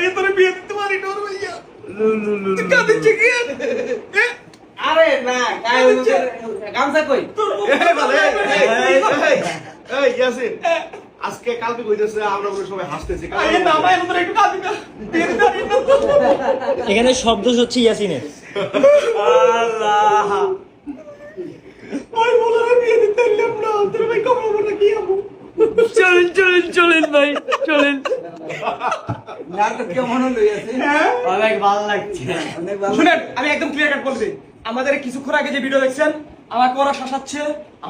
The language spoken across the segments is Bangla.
ভাইয়া তোর বিয়ে দিতে পারি না ভাইয়া কাঁদিচ্ছে কি আরে না গামছা কই এই ইয়াসিন আজকে কালকে কইতেছে আমরা সবাই হাসতেছি না ভাই তোর একটু কাঁদি না বিয়ে দিতে পারি না এখানে শব্দ হচ্ছে ইয়াসিনের। আল্লাহ ভাই বলো না বিয়ে দিতে পারলাম না তোর ভাই কবে বলে কি হবো চলেন চলেন চলেন ভাই চলেন। নাটক কেমন হলো ইয়াসিন অনেক ভালো লাগছে। অনেক ভালো শুনেন আমি একদম ক্লিয়ার কাট বলছি আমাদের কিছুক্ষণ আগে যে ভিডিও দেখছেন আমাকে ওরা শাসাচ্ছে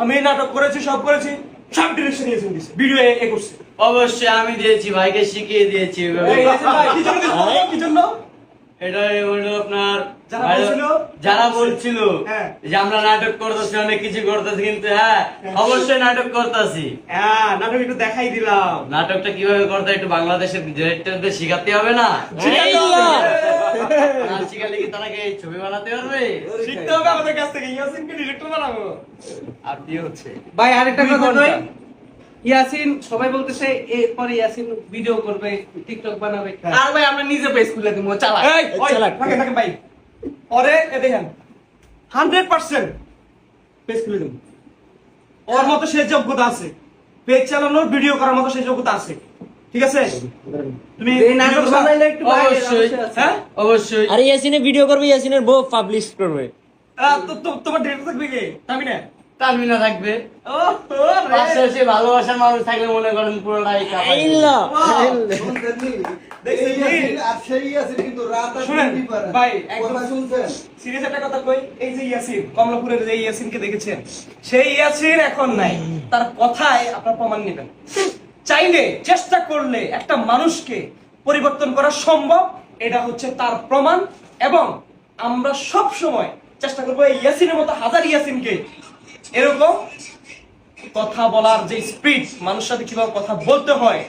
আমি নাটক করেছি সব করেছি সব ডিরেকশন নিয়েছি ভিডিও এ করছে অবশ্যই আমি দিয়েছি, ভাইকে শিখিয়ে দিয়েছি এভাবে। এই ইয়াসিন ভাই কি জন্য দিছো? কি জন্য এটা হলো আপনার যারা বলছিল? যারা বলছিল হ্যাঁ। যে আমরা নাটক করতেছি অনেক কিছু করতেছি, কিন্তু হ্যাঁ অবশ্যই নাটক করতেছি। হ্যাঁ নাটক একটু দেখাই দিলাম নাটকটা কিভাবে করতে হয় একটু বাংলাদেশের ডিরেক্টরদের শিখাতে হবে না? শিখাতে হবে। না শিখালে কি তারা কি ছবি বানাতে পারবে? শিখতে হবে আমাদের কাছ থেকে ইয়াসিনকে ডিরেক্টর বানাবো আপনি হচ্ছে ভাই আরেকটা কথা কই ইয়াসিন সবাই বলতেছে এরপরে ইয়াসিন ভিডিও করবে টিকটক বানাবে আর ভাই আমরা নিজে পেজ খুলে দিমু চালা এই ওই থাকেন থাকেন ভাই পরে এ দেখেন 100% পেজ খুলে দেব ওর মতো সে যোগ্যতা আছে পেজ চালানোর ভিডিও করার মতো সেই যোগ্যতা আছে ঠিক আছে তুমি এই নাটক বানাইলে একটু ভাই অবশ্যই হ্যাঁ অবশ্যই। আরে ইয়াসিনে ভিডিও করবে, ইয়াসিনের বউ পাবলিশ করবে। তোমার ডিরেক্টর থাকবে কে আমি না তালমিনা থাকবে, ও পাশে এসে ভালোবাসার মানুষ থাকলে মনে করেন পুরোটাই কাপাই দেবে। ইল্লা শুনেন ভাই একদম সিরিয়াস একটা কথা কই এই যে ইয়াসিন কমলাপুরের যে ইয়াসিনকে দেখেছেন সেই ইয়াসিন এখন নাই তার কথায় আপনারা প্রমাণ নেবেন চাইলে চেষ্টা করলে একটা মানুষকে পরিবর্তন করা সম্ভব এটা হচ্ছে তার প্রমাণ এবং আমরা সব সময় চেষ্টা করবো এই ইয়াসিনের মতো হাজার ইয়াসিনকে এরকম কথা বলার যে স্পিড মানুষের সাথে কিভাবে কথা বলতে হয়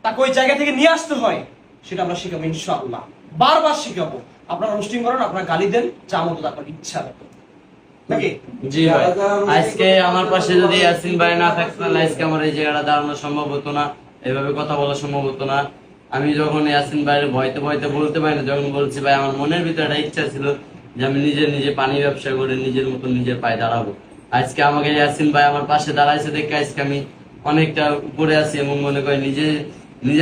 তাকে ওই জায়গা থেকে নিয়ে আসতে হয় সেটা আমরা শিখাবো ইনশাআল্লাহ বারবার শিখাবো আপনারা হোস্টিং করেন আপনারা গালি দেন যা মতো আপনার ইচ্ছা মতো নাকি জি ভাই, আজকে আমার পাশে যদি ইয়াসিন ভাই না থাকতো তাহলে আজকে আমার এই জায়গাটা দাঁড়ানো সম্ভব হতো না, এভাবে কথা বলা সম্ভব হতো না। আমি যখন ইয়াসিন ভাইয়ের ভয়তে ভয়তে বলতে পারি না, যখন বলছি ভাই আমার মনের ভিতরে একটা ইচ্ছা ছিল যে আমি নিজে পানি ব্যবসা করে নিজের মতো নিজের পায়ে দাঁড়াবো, আজকে আমাকে ইয়াসিন ভাই আমার পাশে দাঁড়াইছে দেখে আজকে আমি অনেকটা উপরে আছি এবং মনে করি নিজে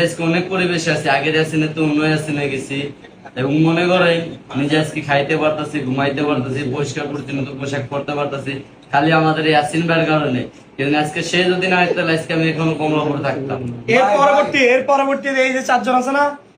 আজকে অনেক পরিবেশে আছি। আগের ইয়াসিনে তো অন্য ইয়াসিনে গেছি এবং মনে করে নিজে আজকে খাইতে পারতেছি, ঘুমাইতে পারতেছি, পরিষ্কার পরিচ্ছন্ন পোশাক পরতে পারতেছি খালি আমাদের এই ইয়াসিন ভাইয়ের কারণে। কিন্তু আজকে সে যদি না হইতো তাহলে আজকে আমি এখনো কমলাপুরে থাকতাম। এর পরবর্তী এই যে চারজন আছে না